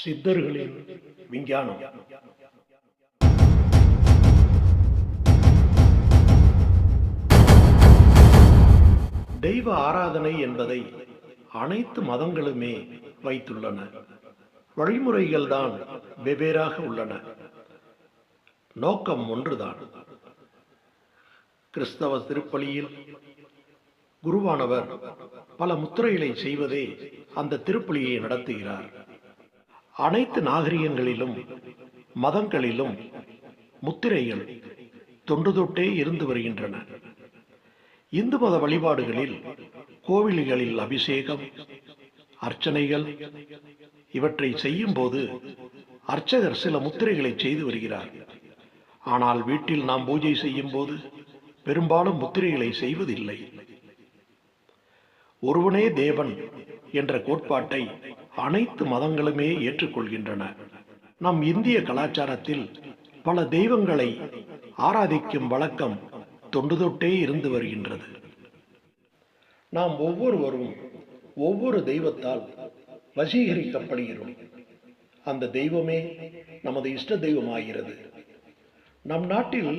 சித்தர்களின் விஞ்ஞானம். தெய்வ ஆராதனை என்பதை அனைத்து மதங்களுமே வைத்துள்ளன. வழிமுறைகள்தான் வெவ்வேறாக உள்ளன, நோக்கம் ஒன்றுதான். கிறிஸ்தவ திருப்பலியில் குருவானவர் பல முத்திரைகளை செய்வதே அந்த திருப்பலியை நடத்துகிறார். அனைத்து நாகரிகங்களிலும் மதங்களிலும் முத்திரைகள் தொன்று தொட்டே இருந்து வருகின்றன. இந்து மத வழிபாடுகளில் கோவில்களில் அபிஷேகம், அர்ச்சனைகள் இவற்றை செய்யும் போது அர்ச்சகர் சில முத்திரைகளை செய்து வருகிறார். ஆனால் வீட்டில் நாம் பூஜை செய்யும் போது பெரும்பாலும் முத்திரைகளை செய்வதில்லை. ஒருவனே தேவன் என்ற கோட்பாட்டை அனைத்து மதங்களுமே ஏற்றுக்கொள்கின்றன. நம் இந்திய கலாச்சாரத்தில் பல தெய்வங்களை ஆராதிக்கும் வழக்கம் தொன்று தொட்டே இருந்து வருகின்றது. நாம் ஒவ்வொருவரும் ஒவ்வொரு தெய்வத்தால் வசீகரிக்கப்படுகிறோம். அந்த தெய்வமே நமது இஷ்ட தெய்வமாகிறது. நம் நாட்டில்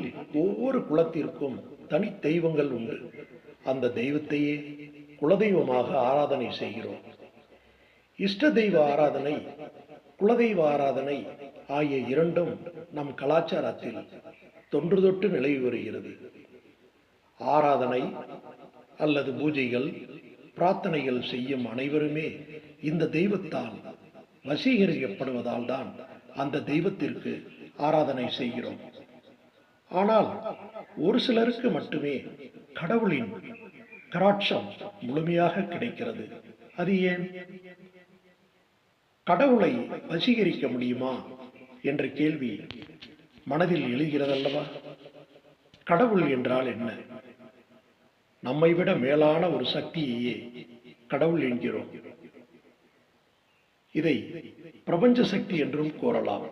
ஒவ்வொரு குலத்திற்கும் தனி தெய்வங்கள் உண்டு. அந்த தெய்வத்தையே குலதெய்வமாக ஆராதனை செய்கிறோம். இஷ்ட தெய்வ ஆராதனை, குலதெய்வ ஆராதனை ஆகிய இரண்டும் நம் கலாச்சாரத்தில் தொன்று தொட்டு நிலவி வருகிறது. ஆராதனை அல்லது பூஜைகள், பிரார்த்தனைகள் செய்யும் அனைவருமே இந்த தெய்வத்தால் வசீகரிக்கப்படுவதால் தான் அந்த தெய்வத்திற்கு ஆராதனை செய்கிறோம். ஆனால் ஒரு சிலருக்கு மட்டுமே கடவுளின் கடாட்சம் முழுமையாக கிடைக்கிறது. அது ஏன்? கடவுளை வசீகரிக்க முடியுமா என்ற கேள்வி மனதில் எழுகிறதல்லவா? கடவுள் என்றால் என்ன? நம்மை விட மேலான ஒரு சக்தியையே கடவுள் என்கிறோம். இதை பிரபஞ்ச சக்தி என்றும் கூறலாம்,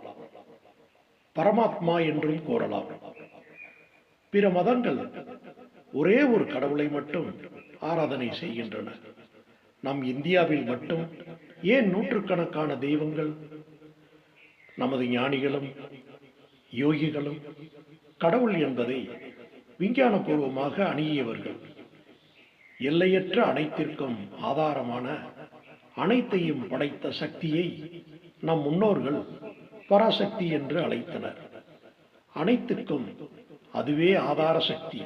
பரமாத்மா என்றும் கூறலாம். பிற மதங்கள் ஒரே ஒரு கடவுளை மட்டும் ஆராதனை செய்கின்றன. நம் இந்தியாவில் மட்டும் ஏன் நூற்றுக்கணக்கான தெய்வங்கள்? நமது ஞானிகளும் யோகிகளும் கடவுள் என்பதை விஞ்ஞானபூர்வமாக அணுகியவர்கள். எல்லையற்ற அனைத்திற்கும் ஆதாரமான, அனைத்தையும் படைத்த சக்தியை நம் முன்னோர்கள் பராசக்தி என்று அழைத்தனர். அனைத்துக்கும் அதுவே ஆதார சக்தி,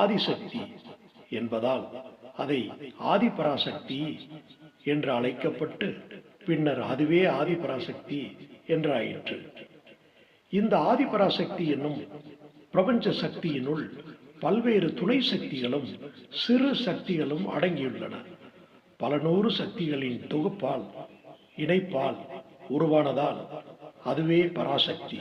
ஆதிசக்தி என்பதால் அதை ஆதிபராசக்தி என்று அழைக்கப்பட்டு பின்னர் அதுவே ஆதிபராசக்தி என்றாயிற்று. இந்த ஆதிபராசக்தி என்னும் பிரபஞ்ச சக்தியினுள் பல்வேறு துணை சக்திகளும் சிறு சக்திகளும் அடங்கியுள்ளன. பல நூறு சக்திகளின் தொகுப்பால், இணைப்பால் உருவானதால் அதுவே பராசக்தி.